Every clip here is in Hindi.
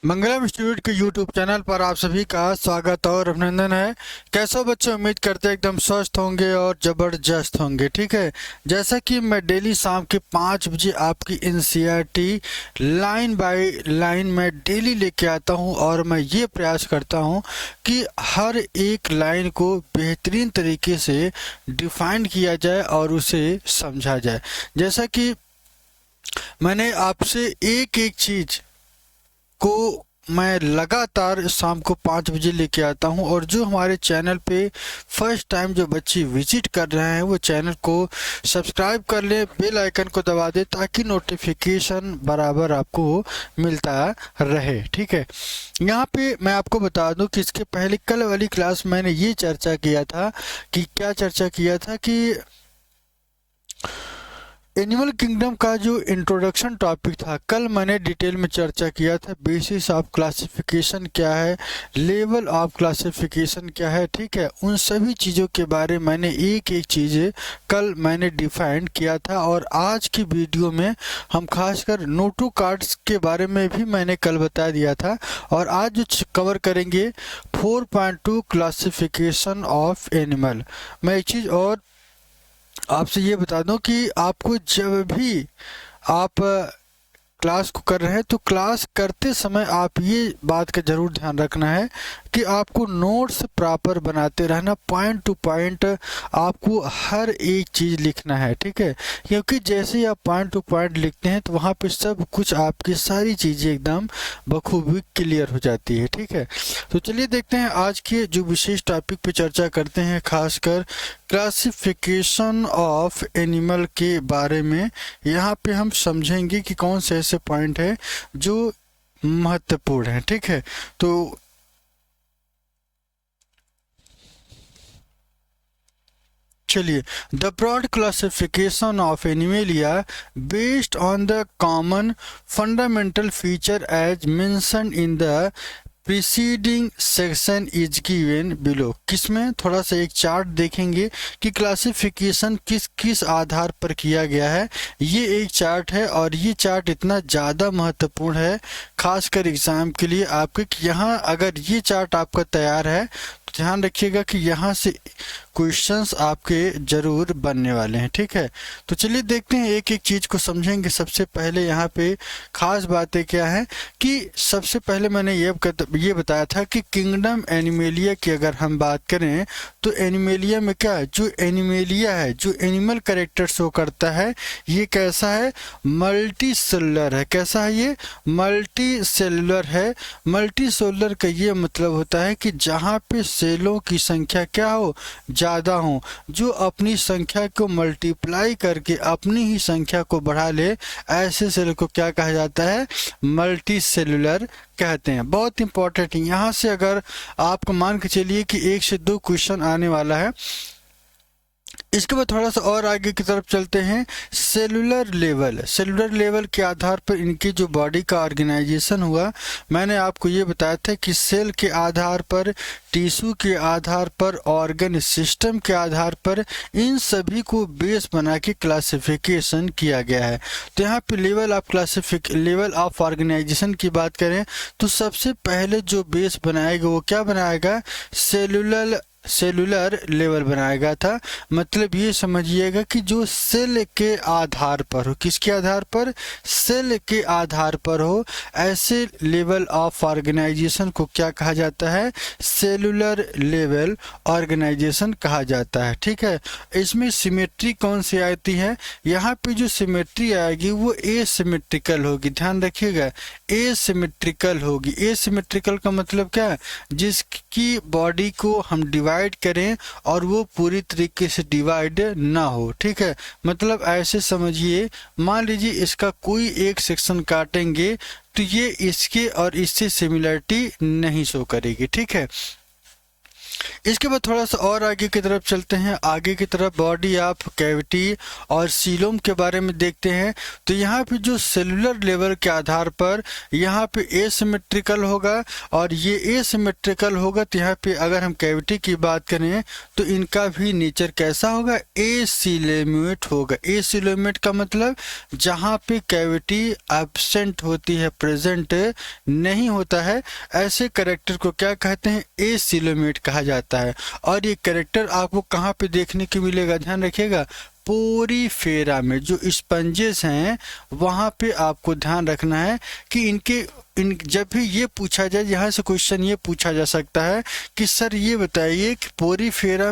मंगलम इंस्टीट्यूट के यूट्यूब चैनल पर आप सभी का स्वागत और अभिनंदन है। कैसे हो बच्चे? उम्मीद करते हैं एकदम स्वस्थ होंगे और ज़बरदस्त होंगे। ठीक है, जैसा कि मैं डेली शाम के 5 बजे आपकी एनसीईआरटी लाइन बाय लाइन मैं डेली लेके आता हूं और मैं ये प्रयास करता हूं कि हर एक लाइन को बेहतरीन तरीके से डिफाइन किया जाए और उसे समझा जाए। जैसा कि मैंने आपसे एक एक चीज़ को मैं लगातार शाम को 5 बजे लेके आता हूं, और जो हमारे चैनल पे फर्स्ट टाइम जो बच्चे विजिट कर रहे हैं वो चैनल को सब्सक्राइब कर लें, बेल आइकन को दबा दें ताकि नोटिफिकेशन बराबर आपको मिलता रहे। ठीक है, यहाँ पे मैं आपको बता दूं कि इसके पहले कल वाली क्लास मैंने ये चर्चा किया था कि क्या चर्चा किया था कि एनिमल किंगडम का जो इंट्रोडक्शन टॉपिक था, कल मैंने डिटेल में चर्चा किया था। बेसिस ऑफ क्लासिफिकेशन क्या है, लेवल ऑफ क्लासिफिकेशन क्या है, ठीक है, उन सभी चीज़ों के बारे में मैंने एक एक चीज़ें कल मैंने डिफाइन किया था। और आज की वीडियो में हम खासकर नोटो कार्ड्स के बारे में भी मैंने कल बता दिया था। और आज जो कवर करेंगे 4.2 क्लासिफिकेशन ऑफ एनिमल। मैं एक चीज़ और आपसे ये बता दूं कि आपको जब भी आप क्लास को कर रहे हैं तो क्लास करते समय आप ये बात का जरूर ध्यान रखना है कि आपको नोट्स प्रॉपर बनाते रहना, पॉइंट टू पॉइंट आपको हर एक चीज़ लिखना है। ठीक है, क्योंकि जैसे ही आप पॉइंट टू पॉइंट लिखते हैं तो वहाँ पे सब कुछ आपकी सारी चीज़ें एकदम बखूबी क्लियर हो जाती है। ठीक है, तो चलिए देखते हैं आज के जो विशेष टॉपिक पे चर्चा करते हैं, खासकर क्लासिफिकेशन ऑफ एनिमल के बारे में। यहाँ पे हम समझेंगे कि कौन से ऐसे पॉइंट है जो महत्वपूर्ण है। ठीक है, तो चलिए, the broad classification of Animalia based on the common fundamental feature as mention in the preceding section is given below. किसमें थोड़ा सा एक चार्ट देखेंगे कि क्लासिफिकेशन किस किस आधार पर किया गया है। ये एक चार्ट है और ये चार्ट इतना ज़्यादा महत्वपूर्ण है खासकर एग्जाम के लिए आपके, कि यहाँ अगर ये चार्ट आपका तैयार है तो ध्यान रखिएगा कि यहाँ से क्वेश्चंस आपके जरूर बनने वाले हैं। ठीक है, तो चलिए देखते हैं, एक एक चीज को समझेंगे। सबसे पहले यहाँ पे खास बातें क्या है कि सबसे पहले मैंने ये बताया था कि किंगडम एनिमेलिया की अगर हम बात करें तो एनिमेलिया में क्या है, जो एनिमेलिया है, जो एनिमल कैरेक्टर शो करता है, ये कैसा है, मल्टी सेलुलर है। कैसा है ये, मल्टी सेलुलर है। मल्टी सेलुलर का ये मतलब होता है कि जहाँ पे सेलों की संख्या क्या हो, ज़्यादा हो, जो अपनी संख्या को मल्टीप्लाई करके अपनी ही संख्या को बढ़ा ले, ऐसे सेल को क्या कहा जाता है, मल्टी सेलुलर कहते हैं। बहुत इंपॉर्टेंट है। यहाँ से अगर आपको मान के चलिए कि 1 से 2 क्वेश्चन आने वाला है। इसके बाद थोड़ा सा और आगे की तरफ चलते हैं। सेलुलर लेवल, सेलुलर लेवल के आधार पर इनकी जो बॉडी का ऑर्गेनाइजेशन हुआ, मैंने आपको ये बताया था कि सेल के आधार पर, टिश्यू के आधार पर, ऑर्गन सिस्टम के आधार पर, इन सभी को बेस बना के क्लासिफिकेशन किया गया है। तो यहाँ पे लेवल ऑफ ऑर्गेनाइजेशन की बात करें तो सबसे पहले जो बेस बनाएगा वो क्या बनाएगा, सेलुलर लेवल बनाया गया था। मतलब ये समझिएगा कि जो सेल के आधार पर हो, किसके आधार पर, सेल के आधार पर हो, ऐसे लेवल ऑफ ऑर्गेनाइजेशन को क्या कहा जाता है, सेलुलर लेवल ऑर्गेनाइजेशन कहा जाता है। ठीक है, इसमें सिमेट्री कौन सी आती है, यहाँ पे जो सिमेट्री आएगी वो एसिमेट्रिकल होगी। ध्यान रखिएगा, एसिमेट्रिकल होगी। एसिमेट्रिकल का मतलब क्या है, जिसकी बॉडी को हम डिवाइड करें और वो पूरी तरीके से डिवाइड ना हो। ठीक है, मतलब ऐसे समझिए, मान लीजिए इसका कोई एक सेक्शन काटेंगे तो ये इसके और इससे सिमिलरिटी नहीं शो करेगी। ठीक है, इसके बाद थोड़ा सा और आगे की तरफ चलते हैं। आगे की तरफ बॉडी ऑफ कैविटी और सीलोम के बारे में देखते हैं। तो यहाँ पे जो सेलुलर लेवल के आधार पर यहाँ पे एसिमेट्रिकल होगा, और ये एसिमेट्रिकल होगा तो यहाँ पे अगर हम कैविटी की बात करें तो इनका भी नेचर कैसा होगा, एसिलोमेट होगा। एसिलोमेट का मतलब जहाँ पे कैविटी एब्सेंट होती है, प्रेजेंट नहीं होता है, ऐसे करेक्टर को क्या कहते हैं, एसिलोमेट कहा जाता है। और ये करेक्टर आपको कहाँ पे देखने को मिलेगा, ध्यान रखिएगा, पोरीफेरा में जो स्पंजेस हैं वहां पे आपको ध्यान रखना है कि जब भी ये पूछा जाए, यहाँ से क्वेश्चन ये पूछा जा सकता है कि सर ये बताइए कि पोरीफेरा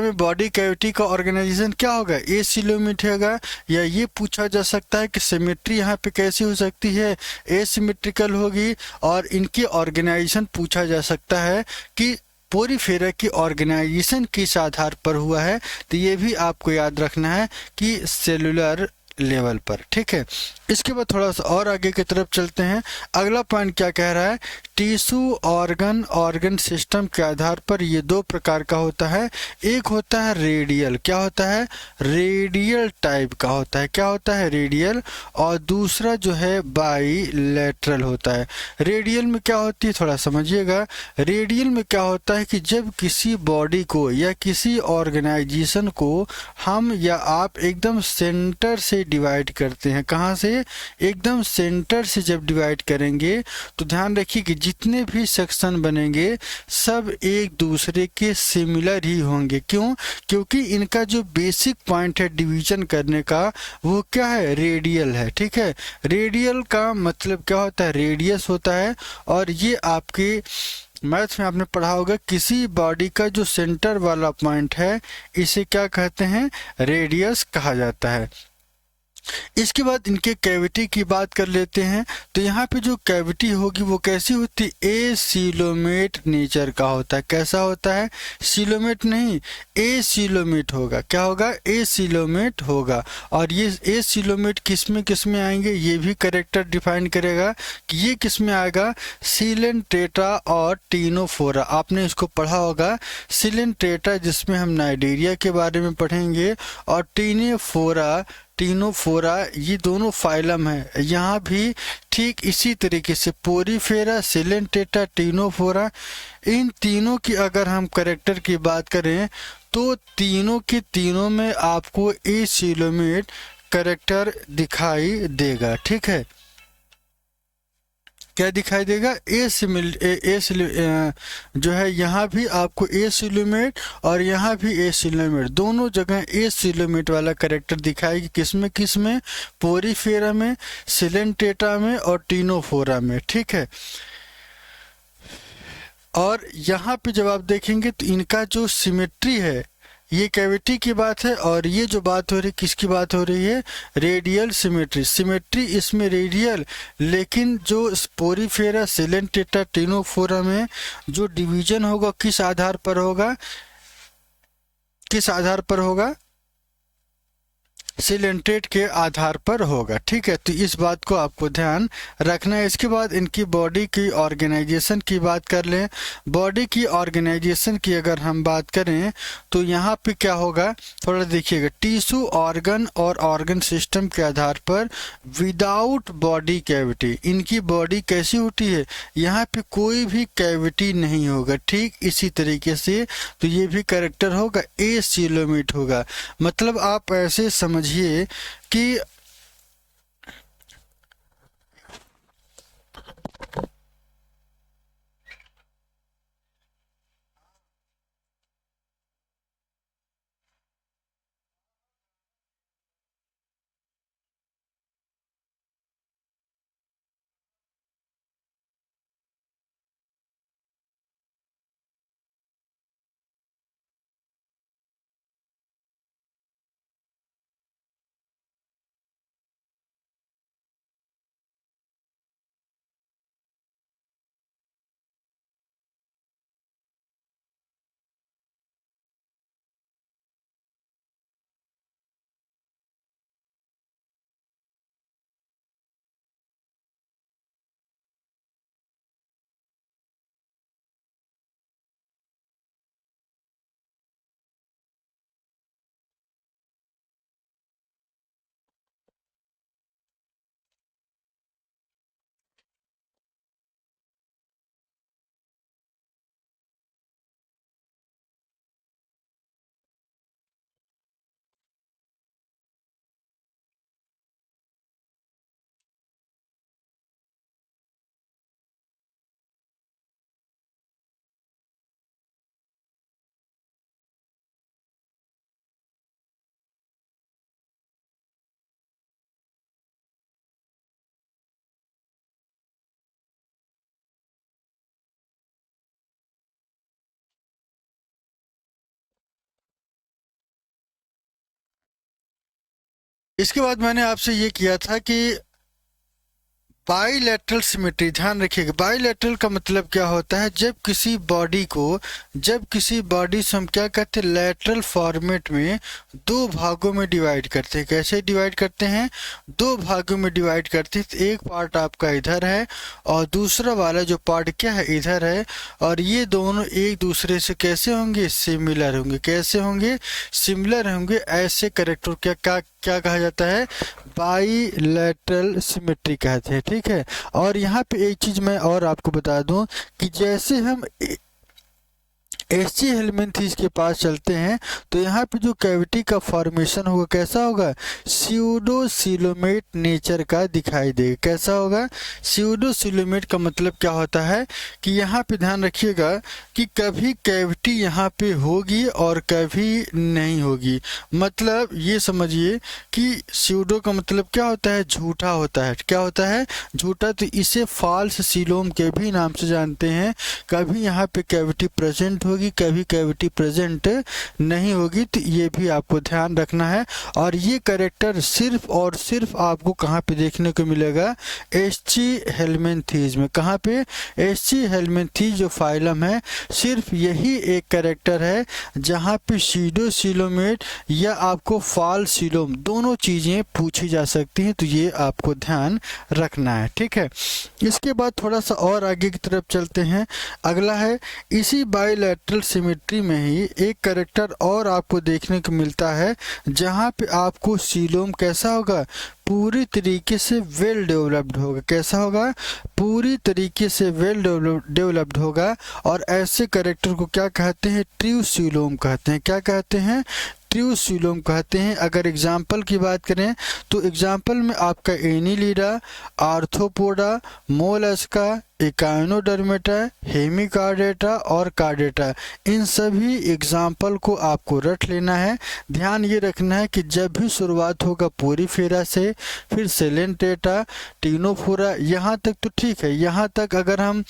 में बॉडी कैविटी का ऑर्गेनाइजेशन क्या होगा, एसिलोमेट होगा। या ये पूछा जा सकता है कि सिमेट्री यहाँ पे कैसी हो सकती है, एसिमेट्रिकल होगी। और इनकी ऑर्गेनाइजेशन पूछा जा सकता है कि पोरीफेरा की ऑर्गेनाइजेशन किस आधार पर हुआ है। तो ये भी आपको याद रखना है कि सेलुलर लेवल पर, ठीक है। इसके बाद थोड़ा सा और आगे की तरफ चलते हैं। अगला पॉइंट क्या कह रहा है, टिश्यू ऑर्गन सिस्टम के आधार पर ये दो प्रकार का होता है। एक होता है रेडियल, क्या होता है, रेडियल टाइप का होता है, क्या होता है, रेडियल। और दूसरा जो है बाईलेटरल होता है। रेडियल में क्या होती है, थोड़ा समझिएगा। रेडियल में क्या होता है कि जब किसी बॉडी को या किसी ऑर्गेनाइजेशन को हम या आप एकदम सेंटर से डिवाइड करते हैं, कहाँ से, एकदम सेंटर से जब डिवाइड करेंगे तो ध्यान रखिए कि जितने भी सेक्शन बनेंगे सब एक दूसरे के सिमिलर ही होंगे। क्यों, क्योंकि इनका जो बेसिक पॉइंट है डिवीजन करने का वो क्या है, रेडियल है, ठीक है। रेडियल का मतलब क्या होता है, रेडियस होता है। और ये आपके मैथ्स में आपने पढ़ा होगा, किसी बॉडी का जो सेंटर वाला पॉइंट है इसे क्या कहते हैं, रेडियस कहा जाता है। इसके बाद इनके कैविटी की बात कर लेते हैं। तो यहाँ पे जो कैविटी होगी वो कैसी होती, एसिलोमेट नेचर का होता है। कैसा होता है, सिलोमेट नहीं, एसिलोमेट होगा। क्या होगा, एसिलोमेट होगा। और ये एसिलोमेट किस में आएंगे, ये भी करेक्टर डिफाइन करेगा कि ये किस में आएगा, सिलेंट्रेटा और टीनोफोरा। आपने इसको पढ़ा होगा, सिलेंट्रेटा जिसमें हम नाइजीरिया के बारे में पढ़ेंगे, और टीनोफोरा ये दोनों फाइलम है। यहाँ भी ठीक इसी तरीके से पोरीफेरा, सिलेंट्रेटा, टीनोफोरा, इन तीनों की अगर हम करेक्टर की बात करें तो तीनों के तीनों में आपको एसिलोमेट करेक्टर दिखाई देगा, ठीक है। क्या दिखाई देगा, जो है यहाँ भी आपको एसिलोमेट और यहाँ भी एसिलोमेट, दोनों जगह एसिलोमेट वाला करेक्टर दिखाएगी। किसमें, पोरीफेरा में, सिलेंट्रेटा में और टीनोफोरा में, ठीक है। और यहाँ पे जब आप देखेंगे तो इनका जो सिमेट्री है, ये कैविटी की बात है, और ये जो बात हो रही है किसकी बात हो रही है, रेडियल सिमेट्री इसमें रेडियल। लेकिन जो पोरीफेरा, सिलेंट्रेटा, टीनोफोरा में जो डिवीजन होगा किस आधार पर होगा, किस आधार पर होगा, सिलेंट्रेट के आधार पर होगा, ठीक है। तो इस बात को आपको ध्यान रखना है। इसके बाद इनकी बॉडी की ऑर्गेनाइजेशन की बात कर लें। बॉडी की ऑर्गेनाइजेशन की अगर हम बात करें तो यहाँ पे क्या होगा, थोड़ा देखिएगा, टिश्यू ऑर्गन और ऑर्गन सिस्टम के आधार पर विदाउट बॉडी कैविटी, इनकी बॉडी कैसी होती है, यहाँ पे कोई भी कैविटी नहीं होगा, ठीक इसी तरीके से। तो ये भी करेक्टर होगा, एसिलोमेट होगा। मतलब आप ऐसे समझिए कि इसके बाद मैंने आपसे ये किया था कि बाईलैटरल सिमेट्री, ध्यान रखिएगा बाईलैटरल का मतलब क्या होता है, जब किसी बॉडी से हम क्या करते हैं, लैटरल फॉर्मेट में दो भागों में डिवाइड करते हैं। कैसे डिवाइड करते हैं, दो भागों में डिवाइड करते हैं। तो एक पार्ट आपका इधर है और दूसरा वाला जो पार्ट क्या है, इधर है। और ये दोनों एक दूसरे से कैसे होंगे, सिमिलर होंगे। कैसे होंगे, सिमिलर होंगे। ऐसे करेक्टर क्या क्या क्या कहा जाता है, बाईलैटरल सिमेट्री कहते हैं। ठीक है। और यहाँ पे एक चीज मैं और आपको बता दूं कि जैसे हम एसजी हेलमिंथेस के पास चलते हैं तो यहाँ पे जो कैविटी का फॉर्मेशन होगा कैसा होगा, स्यूडोसिलोमेट नेचर का दिखाई देगा। कैसा होगा, स्यूडोसिलोमेट का मतलब क्या होता है कि यहाँ पे ध्यान रखिएगा कि कभी कैविटी यहाँ पे होगी और कभी नहीं होगी। मतलब ये समझिए कि स्यूडो का मतलब क्या होता है, झूठा होता है। क्या होता है, झूठा। तो इसे फॉल्स सिलोम के भी नाम से जानते हैं। कभी यहाँ पे कैविटी प्रेजेंट होगी, कभी कैविटी प्रेजेंट नहीं होगी। तो ये भी आपको ध्यान रखना है। और ये कैरेक्टर सिर्फ और सिर्फ आपको कहाँ पे देखने को मिलेगा, एसजी हेलमिंथेस में। कहाँ पे, एसजी हेलमिंथेस जो फाइलम है, सिर्फ यही एक कैरेक्टर है जहाँ पे सीडोसिलोमेट या आपको फॉल्स सिलोम दोनों चीजें पूछी जा सकती हैं। तो ये आपको ध्यान रखना है। ठीक है। इसके बाद थोड़ा सा और आगे की तरफ चलते हैं। अगला है, इसी बाईलैटरल सिमेट्री में ही एक कैरेक्टर और आपको देखने को मिलता है जहां पे आपको सीलोम कैसा होगा, पूरी तरीके से वेल डेवलप्ड होगा। कैसा होगा, पूरी तरीके से वेल डेवलप्ड होगा। और ऐसे कैरेक्टर को क्या कहते हैं, ट्रू सीलोम कहते हैं। क्या कहते हैं, ट्रू सीलोम कहते हैं। अगर एग्जाम्पल की बात करें तो एग्जाम्पल में आपका Annelida, arthropoda, Mollusca, Echinodermata, Hemichordata और कार्डेटा, इन सभी एग्जाम्पल को आपको रट लेना है। ध्यान ये रखना है कि जब भी शुरुआत होगा पोरीफेरा से, फिर सेलेंटेटा, टीनोफोरा, यहाँ तक तो ठीक है। यहाँ तक अगर हम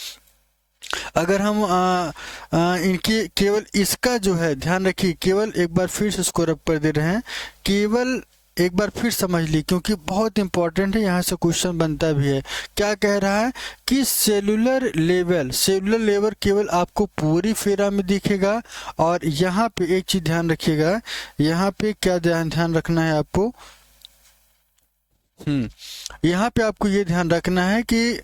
इनकी केवल इसका जो है ध्यान रखिए, केवल एक बार फिर से इसको रब कर दे रहे हैं, केवल एक बार फिर समझ ली क्योंकि बहुत इंपॉर्टेंट है, यहाँ से क्वेश्चन बनता भी है। क्या कह रहा है कि सेलुलर लेवल केवल आपको पूरी फेरा में दिखेगा। और यहाँ पे एक चीज ध्यान रखिएगा, यहाँ पे क्या ध्यान रखना है आपको, यहाँ पे आपको ये ध्यान रखना है कि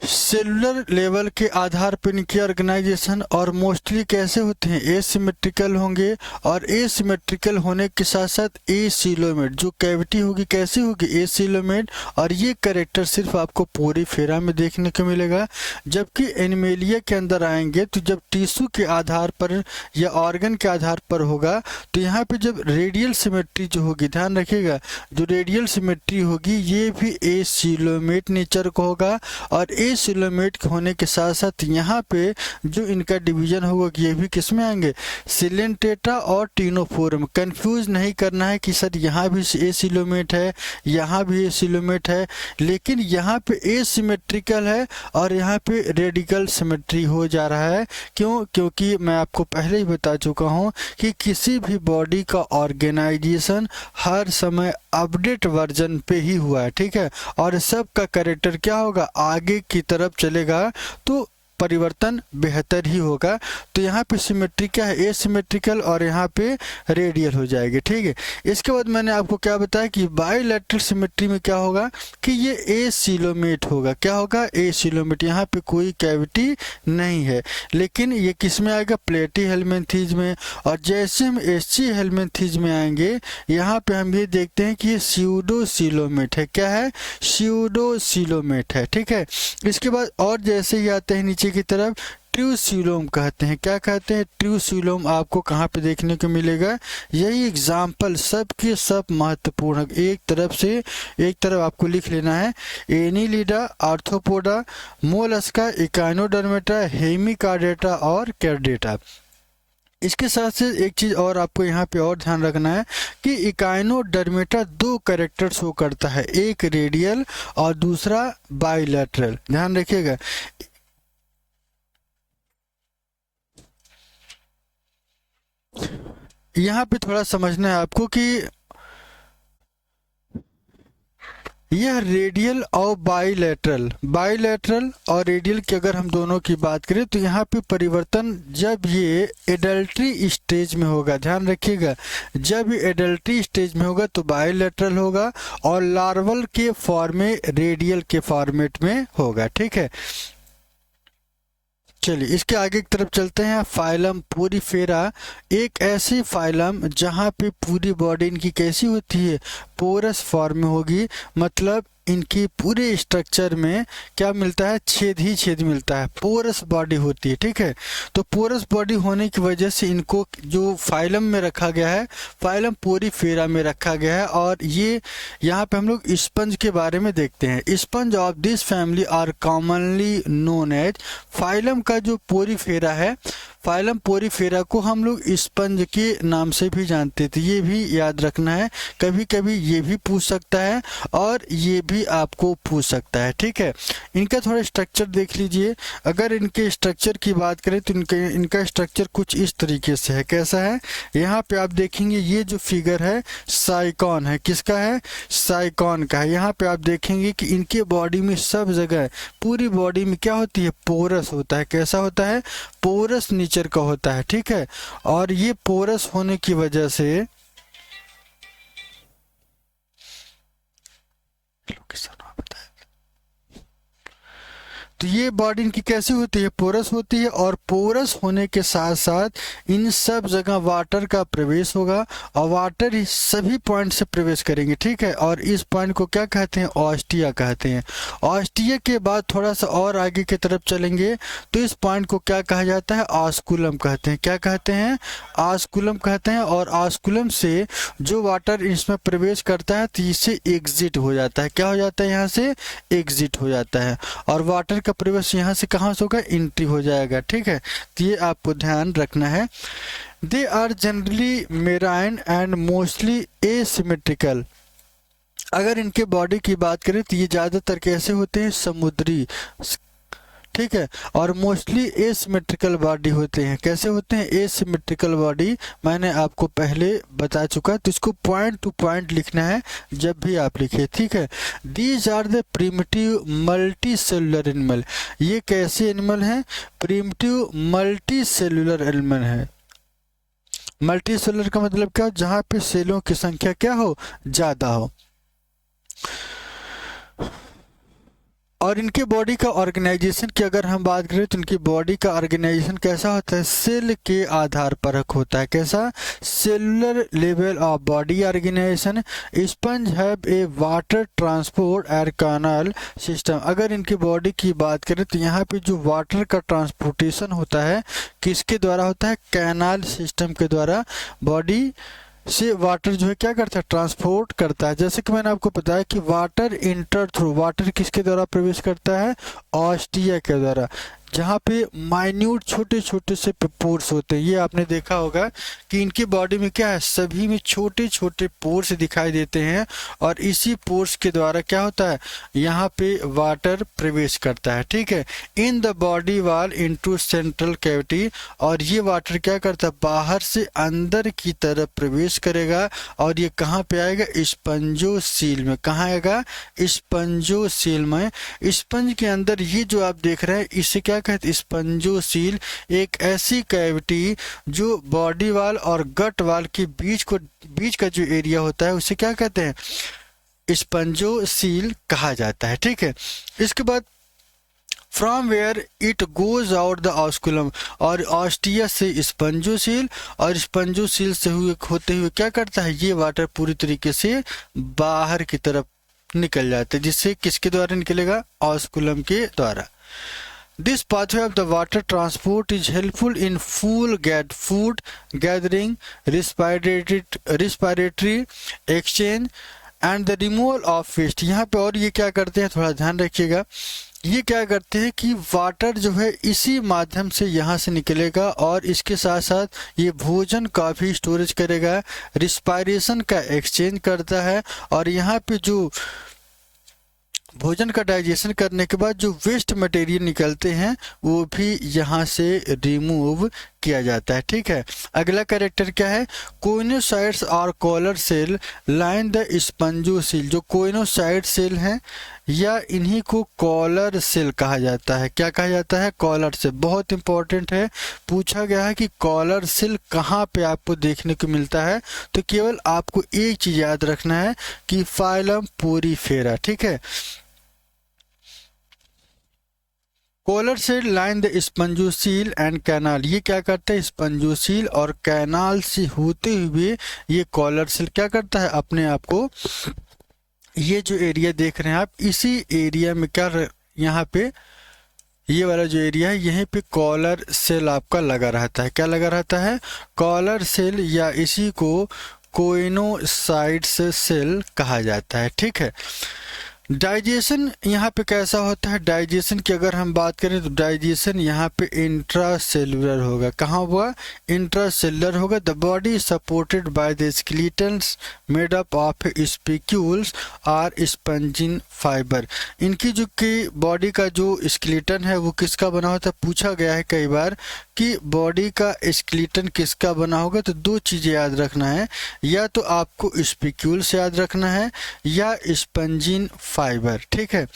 सेलुलर लेवल के आधार पर इनकी ऑर्गेनाइजेशन और मोस्टली कैसे होते हैं, एसिमेट्रिकल होंगे। और एसिमेट्रिकल होने के साथ साथ एसिलोमेट, जो कैविटी होगी कैसी होगी, एसिलोमेट। और ये कैरेक्टर सिर्फ आपको पोरीफेरा में देखने को मिलेगा। जबकि एनिमेलिया के अंदर आएंगे तो जब टिश्यू के आधार पर या ऑर्गन के आधार पर होगा तो यहाँ पे जब रेडियल सिमेट्री जो होगी, ध्यान रखिएगा, जो रेडियल सिमेट्री होगी ये भी एसिलोमेट नेचर को होगा। और एसिलोमेट होने के साथ साथ यहाँ पे जो इनका डिवीजन होगा ये भी किस में आएंगे, सिलेंटेटा और टीनोफोरम। कंफ्यूज नहीं करना है कि सर यहाँ भी एसिलोमेट है, यहाँ भी एसिलोमेट है, लेकिन यहाँ पे एसिमेट्रिकल है और यहाँ पे रेडिकल सिमेट्री हो जा रहा है। क्यों, क्योंकि मैं आपको पहले ही बता चुका हूँ कि किसी भी बॉडी का ऑर्गेनाइजेशन हर समय अपडेट वर्जन पे ही हुआ है। ठीक है। और सबका कैरेक्टर क्या होगा, आगे की तरफ चलेगा तो परिवर्तन बेहतर ही होगा। तो यहाँ पे सिमेट्री क्या है, एसिमेट्रिकल, और यहाँ पे रेडियल हो जाएगी। ठीक है। इसके बाद मैंने आपको क्या बताया कि बाईलैटरल सिमेट्री में क्या होगा कि ये एसिलोमेट होगा। क्या होगा, एसिलोमेट। यहाँ पे कोई कैविटी नहीं है, लेकिन ये किस में आएगा, प्लेटी हेलमिंथेस में। और जैसे हम एसजी हेलमिंथेस में आएंगे यहाँ पे हम ये देखते हैं कि ये स्यूडोसिलोमेट है। क्या है, स्यूडोसिलोमेट है। ठीक है। इसके बाद और जैसे ही आते हैं नीचे की तरफ, ट्रू सीलोम कहते हैं। क्या कहते हैं, ट्रू सीलोम आपको कहाँ पे देखने को मिलेगा, यही एग्जाम्पल सब के सब महत्वपूर्ण। एक तरफ आपको लिख लेना है, Annelida, arthropoda, Mollusca, Echinodermata, Hemichordata और कैर्डेटा। इसके साथ से एक चीज और आपको यहाँ पे और ध्यान रखना है कि इकाइनोडर्मेटा दो कैरेक्टर शो करता है, एक रेडियल और दूसरा बाईलैटरल। ध्यान रखिएगा। यहाँ पे थोड़ा समझना है आपको कि यह रेडियल और बाइलेटरल, बाइलेटरल और रेडियल की अगर हम दोनों की बात करें तो यहाँ पे परिवर्तन जब ये एडल्ट्री स्टेज में होगा, ध्यान रखिएगा, जब ये एडल्ट्री स्टेज में होगा तो बाइलेटरल होगा और लार्वल के फॉर्म में रेडियल के फॉर्मेट में होगा। ठीक है, चलिए इसके आगे की तरफ चलते हैं। फाइलम पोरीफेरा, एक ऐसी फाइलम जहाँ पे पूरी बॉडी इनकी कैसी होती है, पोरस फॉर्म में होगी, मतलब इनकी पूरे स्ट्रक्चर में क्या मिलता है, छेद ही छेद मिलता है, पोरस बॉडी होती है। ठीक है, तो पोरस बॉडी होने की वजह से इनको जो फाइलम में रखा गया है, फाइलम पोरीफेरा में रखा गया है। और ये यहाँ पे हम लोग स्पंज के बारे में देखते हैं। Sponge of this family are commonly known as, phylum का जो पोरीफेरा है, फाइलम पोरीफेरा को हम लोग स्पंज के नाम से भी जानते थे, ये भी याद रखना है, कभी कभी ये भी पूछ सकता है और ये भी आपको पूछ सकता है। ठीक है, इनका थोड़ा स्ट्रक्चर देख लीजिए। अगर इनके स्ट्रक्चर की बात करें तो इनका स्ट्रक्चर कुछ इस तरीके से है। कैसा है, यहाँ पे आप देखेंगे ये जो फिगर है साइकॉन है, किसका है, साइकॉन का है। यहाँ पे आप देखेंगे कि इनके बॉडी में सब जगह, पूरी बॉडी में क्या होती है, पोरस होता है। कैसा होता है, पोरस नेचर का होता है। ठीक है, और ये पोरस होने की वजह से तो ये बॉडी इनकी कैसी होती है, पोरस होती है। और पोरस होने के साथ साथ इन सब जगह वाटर का प्रवेश होगा और वाटर इस सभी पॉइंट से प्रवेश करेंगे। ठीक है, और इस पॉइंट को क्या कहते हैं, ऑस्टिया कहते हैं। ऑस्टिया के बाद थोड़ा सा और आगे की तरफ चलेंगे तो इस पॉइंट को क्या कहा जाता है, आस्कुलम कहते हैं। क्या कहते हैं, आस्कुलम कहते हैं। और आस्कुलम से जो वाटर इसमें प्रवेश करता है तो इससे एग्जिट हो जाता है। क्या हो जाता है, यहाँ से एग्जिट हो जाता है और वाटर का प्रवेश यहाँ से कहाँ से होगा, एंट्री हो जाएगा। ठीक है, तो ये आपको ध्यान रखना है। They are generally marine and mostly asymmetrical, अगर इनके बॉडी की बात करें तो ये ज़्यादातर कैसे होते हैं, समुद्री। ठीक है, और मोस्टली एसिमेट्रिकल बॉडी होते हैं। कैसे होते हैं, एसिमेट्रिकल बॉडी, मैंने आपको पहले बता चुका, तो इसको पॉइंट टू पॉइंट लिखना है जब भी आप लिखे। ठीक है, these are the primitive multicellular animal, ये कैसे एनिमल हैं, प्रिमिटिव मल्टी सेलुलर एनिमल है। मल्टी सेलुलर का मतलब क्या, जहाँ पे सेलों की संख्या क्या हो, ज़्यादा हो। और इनके बॉडी का ऑर्गेनाइजेशन की अगर हम बात करें तो इनकी बॉडी का ऑर्गेनाइजेशन कैसा होता है, सेल के आधार पर होता है। कैसा, cellular level of body organisation. Sponge have a water transport and canal system, अगर इनकी बॉडी की बात करें तो यहाँ पे जो वाटर का ट्रांसपोर्टेशन होता है किसके द्वारा होता है, कैनाल सिस्टम के द्वारा बॉडी से वाटर जो है क्या करता है, ट्रांसपोर्ट करता है। जैसे कि मैंने आपको बताया कि वाटर इंटर थ्रू, वाटर किसके द्वारा प्रवेश करता है, ऑस्टिया के द्वारा, जहाँ पे माइन्यूट छोटे छोटे से पोर्स होते हैं। ये आपने देखा होगा कि इनकी बॉडी में क्या है, सभी में छोटे छोटे पोर्स दिखाई देते हैं और इसी पोर्स के द्वारा क्या होता है, यहाँ पे वाटर प्रवेश करता है। ठीक है, in the body wall into central cavity, और ये वाटर क्या करता है, बाहर से अंदर की तरफ प्रवेश करेगा और ये कहाँ पे आएगा, स्पंजोसील में। कहाँ आएगा, स्पंजोसील में। स्पंज के अंदर ये जो आप देख रहे हैं इसे क्या कहते हैं, स्पंजोसील, एक ऐसी कैविटी जो बॉडी वाल और गट वाल के बीच का जो एरिया होता है उसे क्या कहते हैं, स्पंजोसील कहा जाता है। ठीक है, इसके बाद from where it goes out the osculum, और ऑस्टिया से स्पंजोसील और स्पंजोसील से होते हुए क्या करता है, ये वाटर पूरी तरीके से बाहर की तरफ निकल जाते हैं, जिससे किसके द्वारा निकलेगा, ऑस्कुलम के द्वारा। This pathway of the water transport is helpful in food gathering, respiratory exchange and the removal of waste। यहाँ पे और ये क्या करते हैं, थोड़ा ध्यान रखिएगा, ये क्या करते हैं कि वाटर जो है इसी माध्यम से यहाँ से निकलेगा और इसके साथ साथ ये भोजन का भी स्टोरेज करेगा, रिस्पायरेशन का एक्सचेंज करता है और यहाँ पे जो भोजन का डाइजेशन करने के बाद जो वेस्ट मटेरियल निकलते हैं वो भी यहाँ से रिमूव किया जाता है। ठीक है, अगला कैरेक्टर क्या है, कोइनोसाइट्स और collar cell line the spongocoel. जो कोइनोसाइट सेल हैं या इन्हीं को कॉलर सेल कहा जाता है। क्या कहा जाता है, कॉलर सेल। बहुत इंपॉर्टेंट है, पूछा गया है कि कॉलर सेल कहाँ पे आपको देखने को मिलता है, तो केवल आपको एक चीज याद रखना है कि फाइलम पोरीफेरा। ठीक है, collar cell line the spongocoel and canal. ये क्या करता है, स्पंजोसील और कैनाल से होते हुए ये कॉलर सेल क्या करता है, अपने आप को, ये जो एरिया देख रहे हैं आप, इसी एरिया में क्या यहाँ पे ये वाला जो एरिया है यहीं पे कॉलर सेल आपका लगा रहता है। क्या लगा रहता है, कॉलर सेल, या इसी को कोइनोसाइट्स सेल कहा जाता है। ठीक है, डाइजेशन यहाँ पे कैसा होता है, डाइजेशन की अगर हम बात करें तो डाइजेशन यहाँ पे इंट्रासेलुलर होगा। कहाँ हुआ, इंट्रासेलुलर होगा। The body supported by the skeletons made up of spicules और स्पंजिन फाइबर। इनकी जो कि बॉडी का जो स्केलेटन है वो किसका बना होता है, पूछा गया है कई बार कि बॉडी का स्केलेटन किसका बना होगा, तो दो चीजें याद रखना है, या तो आपको स्पिक्यूल्स याद रखना है या स्पंजिन फाइबर। ठीक है,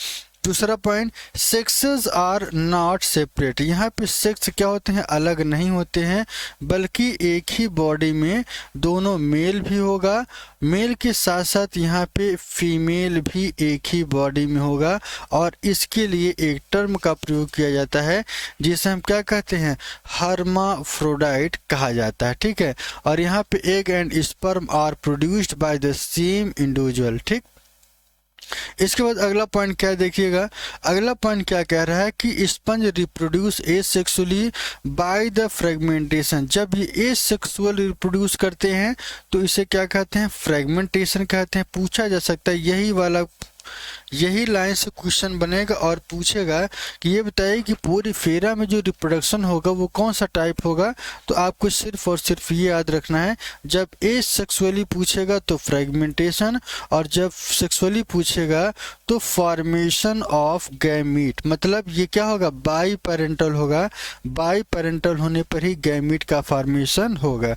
दूसरा point, sexes are not separate. यहाँ पे सेक्स क्या होते हैं, अलग नहीं होते हैं, बल्कि एक ही बॉडी में दोनों मेल भी होगा, मेल के साथ साथ यहाँ पे फीमेल भी एक ही बॉडी में होगा। और इसके लिए एक टर्म का प्रयोग किया जाता है जिसे हम क्या कहते हैं, हर्माफ्रोडाइट कहा जाता है। ठीक है, और यहाँ पे egg and sperm are produced by the same individual. ठीक, इसके बाद अगला पॉइंट क्या देखिएगा, अगला पॉइंट क्या कह रहा है कि sponge reproduce asexually by the fragmentation. जब ये एसेक्सुअल रिप्रोड्यूस करते हैं तो इसे क्या कहते हैं, फ्रेगमेंटेशन कहते हैं। पूछा जा सकता है यही लाइन से क्वेश्चन बनेगा और पूछेगा कि ये बताइए कि पोरीफेरा में जो रिप्रोडक्शन होगा वो कौन सा टाइप होगा, तो आपको सिर्फ और सिर्फ ये याद रखना है, जब एसेक्सुअली पूछेगा तो फ्रेगमेंटेशन, और जब सेक्सुअली पूछेगा तो फॉर्मेशन ऑफ गैमीट। मतलब ये क्या होगा, बाई पेरेंटल होगा, बाई पेरेंटल होने पर ही गैमीट का फॉर्मेशन होगा।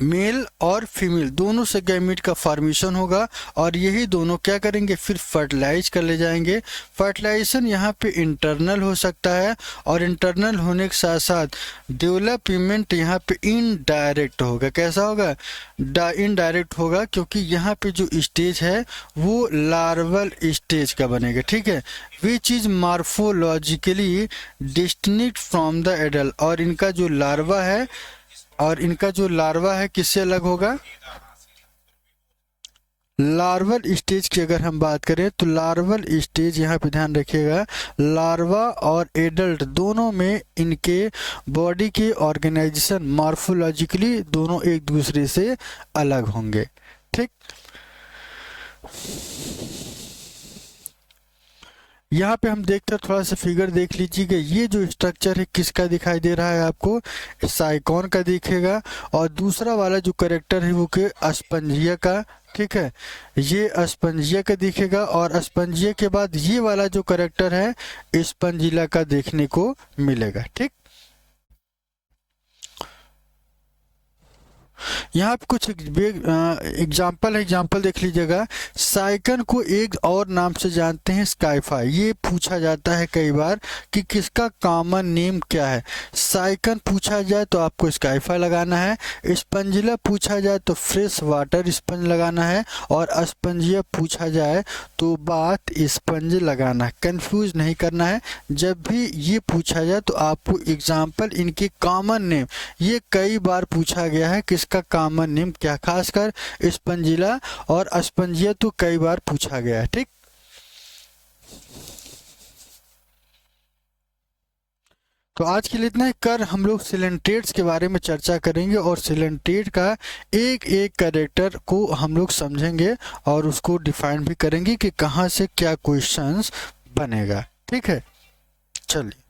मेल और फीमेल दोनों से गैमीट का फॉर्मेशन होगा, और यही दोनों क्या करेंगे, फिर फर्टिलाइज कर ले जाएंगे। फर्टिलाइजेशन यहाँ पे इंटरनल हो सकता है, और इंटरनल होने के साथ साथ डेवलपमेंट यहाँ पे इनडायरेक्ट होगा। कैसा होगा, इनडायरेक्ट होगा, क्योंकि यहाँ पे जो स्टेज है वो लार्वल स्टेज का बनेगा। ठीक है, which is morphologically distinct from the adult. और इनका जो लार्वा है किससे अलग होगा, लार्वल स्टेज की अगर हम बात करें तो लार्वल स्टेज, यहाँ पे ध्यान रखिएगा, लार्वा और एडल्ट दोनों में इनके बॉडी के ऑर्गेनाइजेशन मॉर्फोलॉजिकली दोनों एक दूसरे से अलग होंगे। ठीक, यहाँ पे हम देखते हैं, थोड़ा सा फिगर देख लीजिएगा, ये जो स्ट्रक्चर है किसका दिखाई दे रहा है आपको, साइकॉन का दिखेगा, और दूसरा वाला जो करेक्टर है वो के अस्पंजिया का। ठीक है, ये अस्पंजिया का दिखेगा, और अस्पंजिया के बाद ये वाला जो करेक्टर है स्पंजिला का देखने को मिलेगा। ठीक, यहाँ पे कुछ एग्जाम्पल देख लीजिएगा। साइकन को एक और नाम से जानते हैं, स्काईफा। ये पूछा जाता है कई बार कि किसका कॉमन नेम क्या है। साइकन पूछा जाए तो आपको स्काईफा लगाना है, स्पंजिला पूछा जाए तो फ्रेश वाटर स्पंज लगाना है, और स्पंजिया पूछा जाए तो बाथ स्पंज लगाना है। कंफ्यूज नहीं करना है, जब भी ये पूछा जाए तो आपको एग्जाम्पल इनके कॉमन नेम, ये कई बार पूछा गया है किसका कॉमन नेम क्या, खासकर स्पंजिला और स्पंजिया तो कई बार पूछा गया है। ठीक, तो आज के लिए इतना ही। कर हम लोग सिलेंट्रेट्स के बारे में चर्चा करेंगे, और सिलेंट्रेट का एक एक कैरेक्टर को हम लोग समझेंगे और उसको डिफाइन भी करेंगे कि कहाँ से क्या क्वेश्चंस बनेगा। ठीक है, चलिए।